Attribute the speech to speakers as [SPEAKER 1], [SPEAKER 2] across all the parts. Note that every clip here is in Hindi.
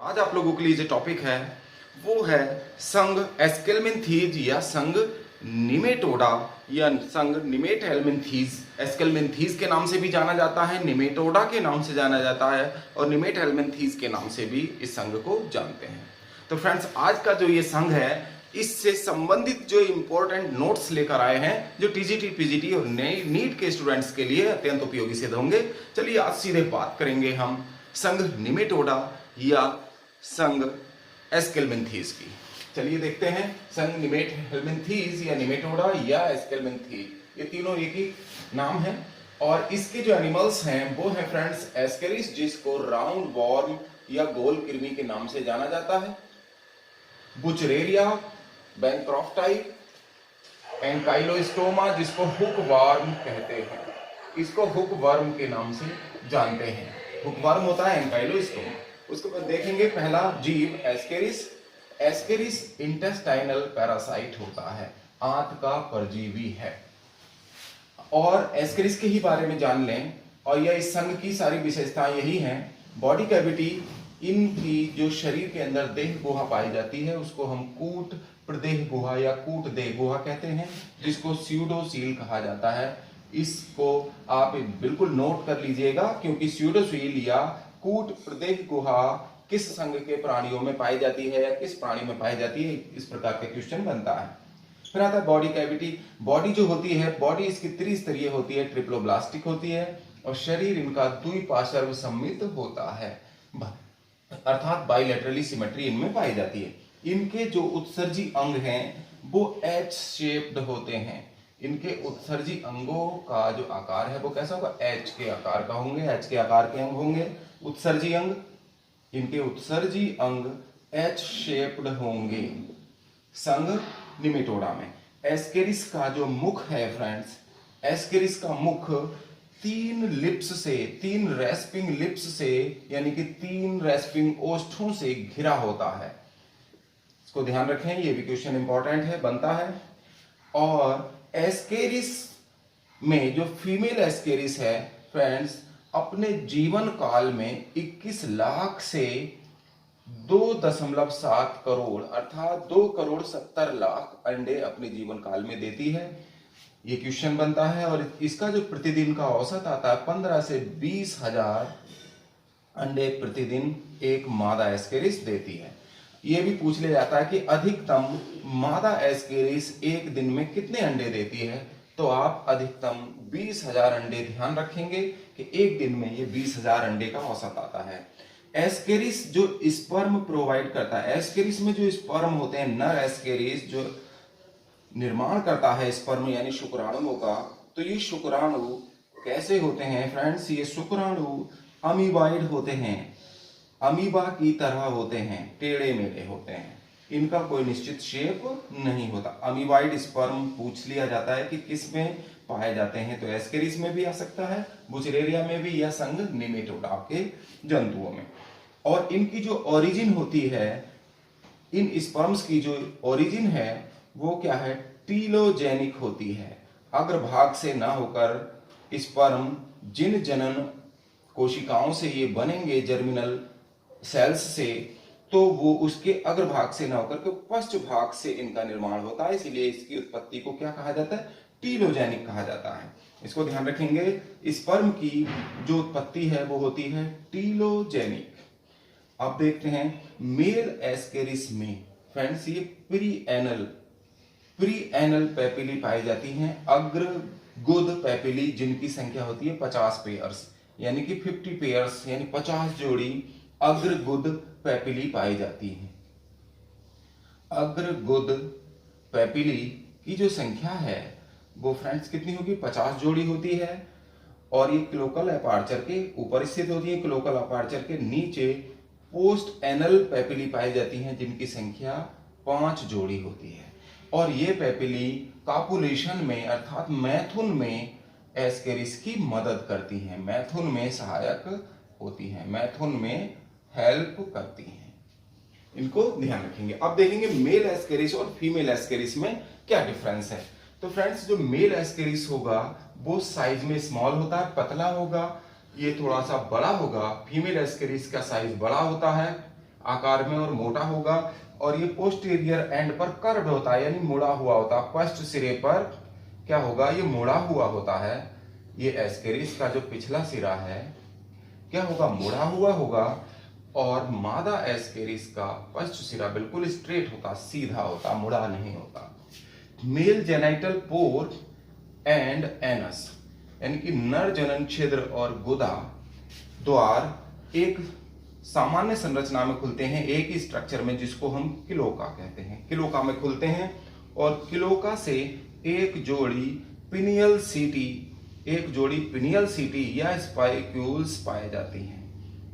[SPEAKER 1] आज आप लोगों के लिए जो टॉपिक है वो है संघ एस्केलमेंथीज या संघ निमेटोडा या संघ निमेटहेलमिन्थीज। एस्केलमेंथीज के नाम से भी जाना जाता है, निमेटोडा के नाम से जाना जाता है और निमेटहेलमिन्थीज के नाम से भी इस संघ को जानते हैं। तो फ्रेंड्स, आज का जो ये संघ है इससे संबंधित जो इंपॉर्टेंट नोट्स लेकर आए हैं जो टीजीटी पीजीटी और नीट के स्टूडेंट्स के लिए अत्यंत उपयोगी सिद्ध होंगे। चलिए आज सीधे बात करेंगे हम संघ निमेटोडा या संघ एस्केलमेंथीज की। चलिए देखते हैं संघ निमेटहेलमिन्थीज या निमेटोडा या एस्केलमेंथीज, ये तीनों एक ही नाम है और इसके जो एनिमल्स हैं वो है फ्रेंड्स एस्केरिस, जिसको राउंड वॉर्म या गोल कृमि के नाम से जाना जाता है, बुचरेरिया, बैंक्रॉफ्टाई, एंकाइलोस्टोमा जिसको हुक वर्म कहते हैं, इसको हुक वर्म के नाम से जानते हैं। हुक वर्म होता है एंकाइलोस्टोमा। उसके बाद देखेंगे पहला जीव एस्केरिस। एस्केरिस इंटेस्टाइनल पैरासाइट होता है, आंत का परजीवी है। और एस्केरिस के ही बारे में जान लें और यह इस संघ की सारी विशेषताएं यही हैं। बॉडी कैविटी, इनकी जो शरीर के अंदर देह गुहा पाई जाती है उसको हम कूट प्रदेह गुहा या कूट देह गुहा कहते हैं, जिसको स्यूडोसील कहा जाता है। इसको आप बिल्कुल नोट कर लीजिएगा क्योंकि स्यूडोसील या कूट प्रदेह गुहा किस संघ के प्राणियों में पाई जाती है या किस प्राणी में पाई जाती है, इस प्रकार का क्वेश्चन बनता है। फिर आता है बॉडी कैविटी। बॉडी जो होती है, बॉडी इसकी त्रिस्तरीय होती है, ट्रिप्लोब्लास्टिक होती है और शरीर इनका द्विपार्श्व सममित होता है, अर्थात बाइलेटरली सिमेट्री इनमें पाई जाती है। इनके जो उत्सर्जी अंग हैं वो एच शेप्ड होते हैं। इनके उत्सर्जी अंगों का जो आकार है वो कैसा होगा, एच के आकार का होंगे, एच के आकार के अंग होंगे उत्सर्जी अंग। इनके उत्सर्जी अंग एच शेप्ड होंगे संघ निमेटोडा में। एस्केरिस का जो मुख है फ्रेंड्स, एस्केरिस का मुख तीन लिप्स से, तीन रेस्पिंग लिप्स से यानी कि तीन रेस्पिंग ओष्ठों से घिरा होता है। इसको ध्यान रखें, ये भी क्वेश्चन इंपॉर्टेंट है, बनता है। और एस्केरिस में जो फीमेल एस्केरिस है फ्रेंड्स, अपने जीवन काल में 21 लाख से 2.7 करोड़ अर्थात 2,70,00,000 अंडे अपने जीवन काल में देती है। ये क्वेश्चन बनता है और इसका जो प्रतिदिन का औसत आता है 15 से 20,000 अंडे प्रतिदिन एक मादा एस्केरिस देती है। ये भी पूछ लिया जाता है कि अधिकतम मादा एस्केरिस एक दिन में कितने अंडे देती है, तो आप अधिकतम 20,000 अंडे ध्यान रखेंगे कि एक दिन में ये 20,000 अंडे का औसत आता है। एस्केरिस जो स्पर्म प्रोवाइड करता है, एस्केरिस में जो स्पर्म होते हैं, नर एस्केरिस जो निर्माण करता है स्पर्म यानी शुक्राणुओं का, तो ये शुक्राणु कैसे होते हैं फ्रेंड्स, ये शुक्राणु अमीबाइड होते हैं, अमीबा की तरह होते हैं, टेढ़े मेढ़े होते हैं, इनका कोई निश्चित शेप नहीं होता। अमीबाइड स्पर्म पूछ लिया जाता है कि किस में पाए जाते हैं, तो एस्केरिस में भी आ सकता है, बुचरेरिया में भी या संघ निमेटोडा के जंतुओं में। और इनकी जो ओरिजिन होती है, इन स्पर्म्स की जो ओरिजिन है वो क्या है, टीलोजेनिक होती है। अग्रभाग से ना होकर स्पर्म जिन जनन कोशिकाओं से ये बनेंगे जर्मिनल सेल्स से, तो वो उसके अग्रभाग से ना होकर के पश्च भाग से इनका निर्माण होता है, इसीलिए इसकी उत्पत्ति को क्या कहा जाता है, टीलोजेनिक कहा जाता है। इसको ध्यान रखेंगे, स्पर्म की जो उत्पत्ति है वो होती है टीलोजेनिक। अब देखते हैं मेल एस्केरिस में फ्रेंड्स, ये प्री एनल पेपिली पाई जाती हैं, अग्र गुद पेपिली जिनकी संख्या होती है 50 पेयर्स यानी कि 50 पेयर्स यानी 50 जोड़ी अग्र गुद पेपिली पाई जाती हैं। अग्र गुद पेपिली की जो संख्या है वो फ्रेंड्स कितनी होगी, 50 जोड़ी होती है और ये क्लोकल अपार्चर के ऊपर स्थित होती है, क्लोकल अपार्चर के नीचे पोस्ट एनल पेपिली पाई जाती हैं जिनकी संख्या 5 जोड़ी होती है। और ये पेपिली कॉपुलेशन में अर्थात मैथुन में एस्केरिस की मदद करती हैं, मैथुन में सहायक होती हैं, मैथुन में हेल्प करती हैं। इनको ध्यान रखेंगे। अब देखेंगे मेल एस्केरिस और फीमेल एस्केरिस में क्या डिफरेंस है। तो फ्रेंड्स, जो मेल एस्केरिस होगा वो साइज में स्मॉल होता है, पतला होगा, ये थोड़ा सा बड़ा होगा। फीमेल एस्केरिस का साइज बड़ा होता है, आकार में और मोटा होगा, और ये पोस्टीरियर एंड पर कर्व होता है, यानी मुड़ा हुआ होता है। पश्च सिरे पर क्या होगा, ये मुड़ा हुआ होता है। ये एस्केरिस का जो पिछला सिरा है क्या होगा, मुड़ा हुआ होगा, और मादा एस्केरिस का पश्च सिरा बिल्कुल स्ट्रेट होता, सीधा होता, मुड़ा नहीं होता। Mail genital pour and anus, यानी कि नर जनन छिद्र और गुदा द्वार एक सामान्य संरचना में खुलते हैं, एक ही स्ट्रक्चर में, जिसको हम किलोका कहते हैं। किलोका में खुलते हैं, और किलोका से एक जोड़ी पिनियल सीटी या स्पाइक्यूल्स पाए जाती हैं।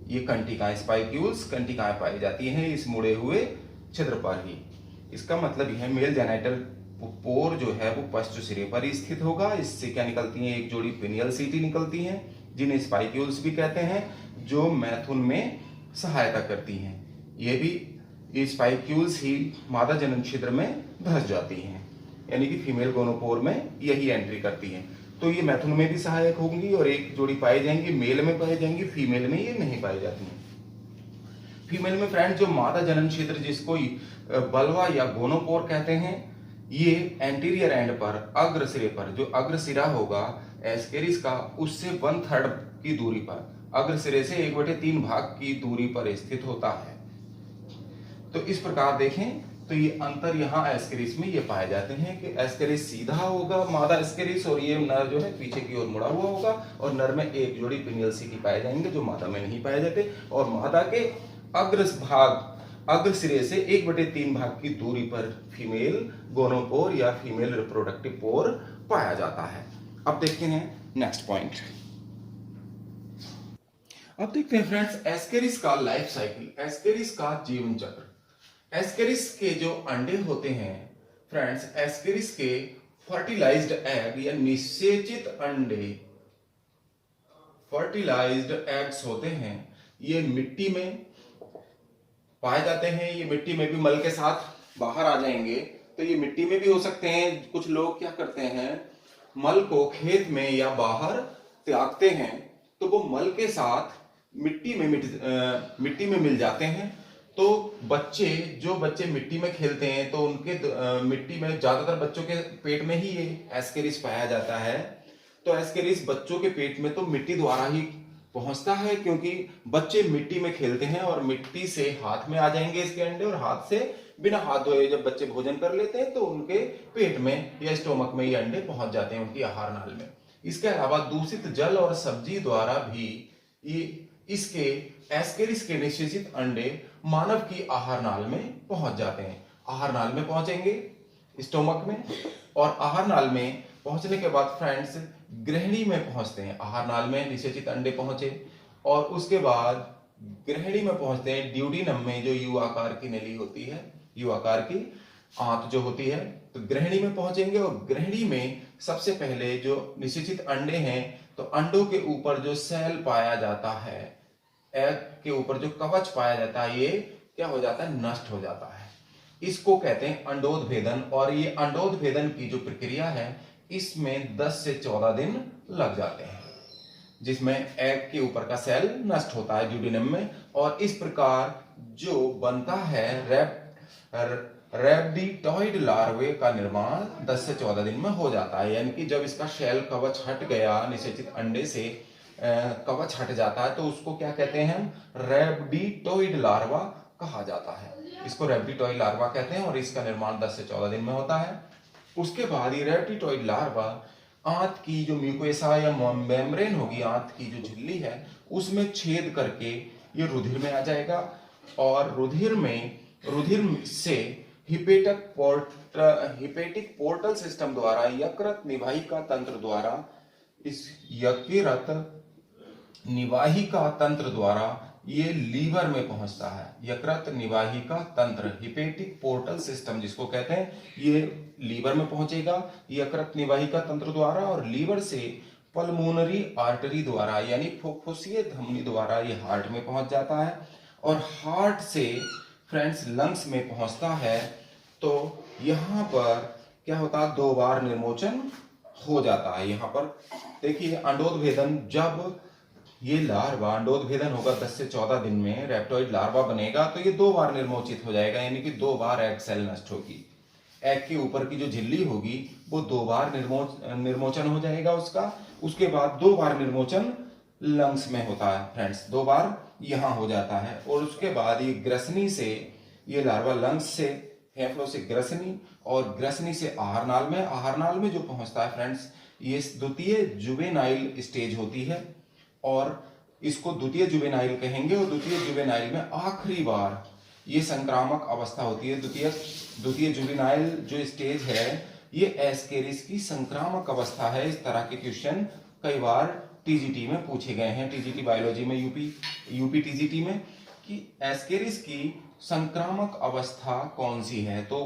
[SPEAKER 1] ये कंटिकाएं, स्पाइक्यूल्स कंटिकाएं पाई जाती हैं इस मुड़े हुए छिद्र पर ही। इसका मतलब यह मेल जेनाइटल पोर जो है वो पश्च सिरे पर ही स्थित होगा। इससे क्या निकलती हैं, एक जोड़ी पिनियल सीटी निकलती हैं, जिन्हें स्पाइक्यूल्स भी कहते हैं, जो मैथुन में सहायता करती हैं। ये स्पाइक्यूल्स ही मादा जनन छिद्र में धस जाती हैं, यानी कि फीमेल गोनोपोर में यही एंट्री करती हैं। तो ये मैथुन में भी सहायक होंगी, और एक जोड़ी पाई जाएंगी, मेल में पाई जाएंगी, फीमेल में ये नहीं पाई जाती हैं। फीमेल में फ्रेंड जो मादा जनन छिद्र, जिसको बल्वा या गोनोपोर कहते हैं, ये एंटीरियर एंड पर, अग्र सिरे पर, जो अग्र सिरा होगा एस्केरिस का, उससे 1/3 की दूरी पर, अग्र सिरे से 1/3 भाग की दूरी पर स्थित होता है। तो इस प्रकार देखें तो ये अंतर यहाँ एस्केरिस में ये पाए जाते हैं कि एस्केरिस सीधा होगा, मादा एस्केरिस, और ये नर जो है पीछे की ओर मुड़ा हुआ होगा, और नर में एक जोड़ी पिनियल सीटी पाए जाएंगे, जो मादा में नहीं पाए जाते, और मादा के अग्र सिरे से 1/3 भाग की दूरी पर फीमेल गोनोपोर या फीमेल रिप्रोडक्टिव पोर पाया जाता है। अब देखते हैं नेक्स्ट पॉइंट। अब देखते हैं फ्रेंड्स एस्केरिस का लाइफ साइकिल, एस्केरिस का जीवन चक्र। एस्केरिस के जो अंडे होते हैं फ्रेंड्स, एस्केरिस के फर्टिलाइज्ड एग या निषेचित अंडे, फर्टिलाइज्ड एग्स होते हैं, ये मिट्टी में पाए जाते हैं। ये मिट्टी में भी मल के साथ बाहर आ जाएंगे, तो ये मिट्टी में भी हो सकते हैं। कुछ लोग क्या करते हैं, मल को खेत में या बाहर त्यागते हैं, तो वो मल के साथ मिट्टी में मिल जाते हैं। तो जो बच्चे मिट्टी में खेलते हैं, तो उनके मिट्टी में ज्यादातर बच्चों के पेट में ही ये एस्केरिस पाया जाता है। तो एस्केरिस बच्चों के पेट में तो मिट्टी द्वारा ही पहुंचता है, क्योंकि बच्चे मिट्टी में खेलते हैं और मिट्टी से हाथ में आ जाएंगे इसके अंडे, और हाथ से बिना हाथ धोए जब बच्चे भोजन कर लेते हैं तो उनके पेट में या स्टोमक में ये अंडे पहुंच जाते हैं, उनकी आहार नाल में। इसके अलावा दूषित जल और सब्जी द्वारा भी इसके एस्केरिस के निषेचित अंडे मानव की आहार नाल में पहुंच जाते हैं। आहार नाल में पहुंचेंगे स्टोमक में, और आहार नाल में पहुंचने के बाद फ्रेंड्स गृहिणी में पहुंचते हैं। आहार नाल में निषेचित अंडे पहुंचे, और उसके बाद गृहिणी में पहुंचते हैं ड्यूडिनम में, जो यू आकार की नली होती है, यू आकार की आंत जो होती है, तो गृहिणी में पहुंचेंगे। और गृहिणी में सबसे पहले जो निषेचित अंडे हैं, तो अंडों के ऊपर जो सेल पाया जाता है, एग के ऊपर जो कवच पाया जाता है, ये क्या हो जाता है, नष्ट हो जाता है। इसको कहते हैं अंडोदभेदन, और ये अंडोदभेदन की जो प्रक्रिया है, इसमें 10 से 14 दिन लग जाते हैं, जिसमें एग के ऊपर का सेल नष्ट होता है ड्यूडिनम में। और इस प्रकार जो बनता है रैबिडोइड लार्वे का निर्माण 10 से 14 दिन में हो जाता है। यानी कि जब इसका शेल कवच हट गया, निषेचित अंडे से कवच हट जाता है, तो उसको क्या कहते हैं हम, रैबिडोइड लार्वा कहा जाता है। इसको रैबिडोइड लार्वा कहते हैं, और इसका निर्माण 10 से 14 दिन में होता है। उसके बाद ये रैबिडोइड लार्वा आंत की जो म्यूकोसा या मेम्ब्रेन होगी, आंत की जो झिल्ली है, उसमें छेद करके ये रुधिर में आ जाएगा, और रुधिर से हिपेटिक पोर्टल सिस्टम द्वारा, यकृत निवाहिका तंत्र द्वारा, इस यकृत निवाहिका तंत्र द्वारा ये लीवर में पहुंचता है। यकृत निवाहिका तंत्र, हिपेटिक पोर्टल सिस्टम जिसको कहते हैं, ये लीवर में पहुंचेगा यकृत निवाहिका तंत्र द्वारा, और लीवर से पल्मोनरी आर्टरी द्वारा, यानी फुफ्फुसीय धमनी द्वारा ये हार्ट में पहुंच जाता है, और हार्ट से फ्रेंड्स लंग्स में पहुंचता है। तो यहाँ पर क्या होता है, 2 बार निर्मोचन हो जाता है। यहाँ पर देखिए अंडोदभेदन जब ये लार्वा अंडोत्भेदन होगा 10 से 14 दिन में, रेप्टोइड लार्वा बनेगा तो ये 2 बार निर्मोचित हो जाएगा, यानी कि 2 बार एग सेल नष्ट होगी। एग के ऊपर की जो झिल्ली होगी वो 2 बार निर्मोचन हो जाएगा उसका। उसके बाद 2 बार निर्मोचन लंग्स में होता है फ्रेंड्स, 2 बार यहाँ हो जाता है। और उसके बाद ये ग्रसनी से, ये लार्वा लंग्स से, फेफड़ों से ग्रसनी और ग्रसनी से आहारनाल में, आहारनाल में जो पहुंचता है फ्रेंड्स ये द्वितीय जुवेनाइल स्टेज होती है और इसको द्वितीय जुवेनाइल कहेंगे। और द्वितीय जुवेनाइल में आखिरी बार ये संक्रामक अवस्था होती है। द्वितीय जुवेनाइल जो स्टेज है ये एस्केरिस की संक्रामक अवस्था है। इस तरह के क्वेश्चन कई बार टीजीटी में पूछे गए हैं, टीजीटी बायोलॉजी में, यूपी टीजीटी में, कि एस्केरिस की संक्रामक अवस्था कौन सी है। तो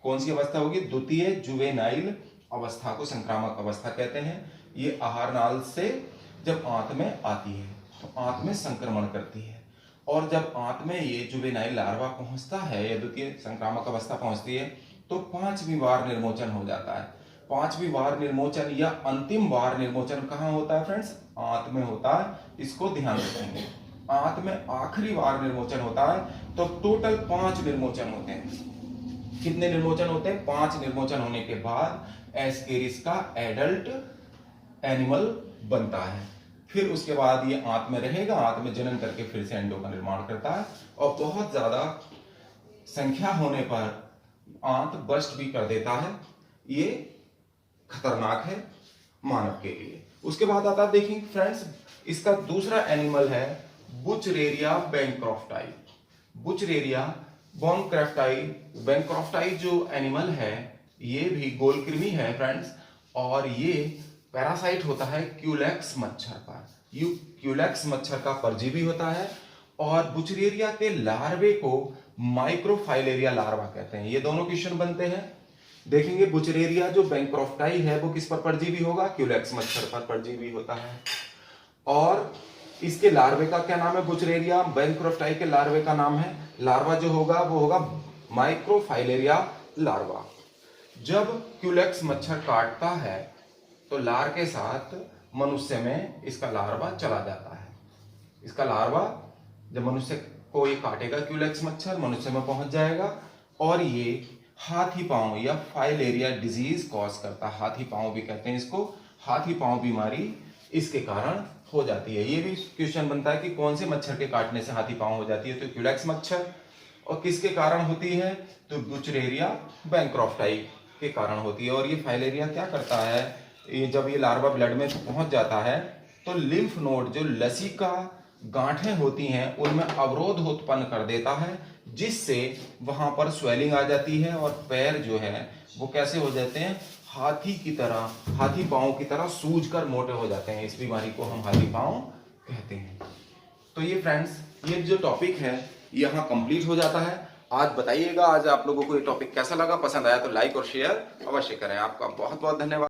[SPEAKER 1] कौन सी अवस्था होगी? द्वितीय जुवेनाइल अवस्था को संक्रामक अवस्था कहते हैं। ये आहारनाल से जब आंत में आती है तो आंत में संक्रमण करती है, और जब आंत में ये जुवेनाइल लार्वा पहुंचता है या द्वितीय संक्रामक अवस्था पहुंचती है तो 5वीं बार निर्मोचन हो जाता है। 5वीं बार निर्मोचन या अंतिम बार निर्मोचन कहाँ होता है फ्रेंड्स? आंत में होता है। इसको ध्यान रखेंगे, आंत में आखिरी बार निर्मोचन होता है। तो टोटल 5 निर्मोचन होते हैं। कितने निर्मोचन होते हैं? 5 निर्मोचन होने के बाद एस्केरिस का एडल्ट एनिमल बनता है। फिर उसके बाद ये आंत में रहेगा, आंत में जनन करके फिर से अंडों का निर्माण करता है, और बहुत ज्यादा संख्या होने पर आंत बस्ट भी कर देता है। ये खतरनाक है मानव के लिए। उसके बाद आता है, देखिए फ्रेंड्स, इसका दूसरा एनिमल है बुचरेरिया बैंक्रॉफ्टाई। बुचरेरिया बैंक्रॉफ्टाई जो एनिमल है ये भी गोलकृमि है फ्रेंड्स, और ये पैरासाइट होता है क्यूलेक्स मच्छर का। क्यूलेक्स मच्छर का परजीवी होता है, और बुचरेरिया के लार्वे को माइक्रोफाइलेरिया लार्वा कहते हैं। ये दोनों क्वेश्चन बनते हैं। देखेंगे बुचरेरिया जो बैंक्रॉफ्टाई है वो किस पर परजीवी होगा? क्यूलेक्स मच्छर पर परजीवी होता है। और इसके लार्वे का क्या नाम है? बुचरेरिया बैंक्रॉफ्टाई के लार्वे का नाम है, लार्वा जो होगा वो होगा माइक्रोफाइलेरिया लार्वा। जब क्यूलेक्स मच्छर काटता है तो लार के साथ मनुष्य में इसका लार्वा चला जाता है। इसका लार्वा जब मनुष्य को ये काटेगा क्यूलेक्स मच्छर, मनुष्य में पहुंच जाएगा और ये हाथी पांव या फाइलेरिया डिजीज कॉज करता है। हाथी पांव भी कहते हैं इसको, हाथी पांव बीमारी इसके कारण हो जाती है। ये भी क्वेश्चन बनता है कि कौन से मच्छर के काटने से हाथी पांव हो जाती है? तो क्यूलेक्स मच्छर। और किसके कारण होती है? तो बुचरेरिया बैंक्रॉफ्टाई के कारण होती है। और ये फाइलेरिया क्या करता है, ये जब ये लार्वा ब्लड में पहुंच जाता है तो लिम्फ नोड जो लसिका गांठें होती हैं उनमें अवरोध उत्पन्न कर देता है, जिससे वहां पर स्वेलिंग आ जाती है और पैर जो है वो कैसे हो जाते हैं? हाथी की तरह, हाथी पांव की तरह सूजकर मोटे हो जाते हैं। इस बीमारी को हम हाथी पांव कहते हैं। तो ये फ्रेंड्स, ये जो टॉपिक है यहाँ कंप्लीट हो जाता है। आज बताइएगा आज आप लोगों को ये टॉपिक कैसा लगा, पसंद आया तो लाइक और शेयर अवश्य करें। आपका बहुत बहुत धन्यवाद।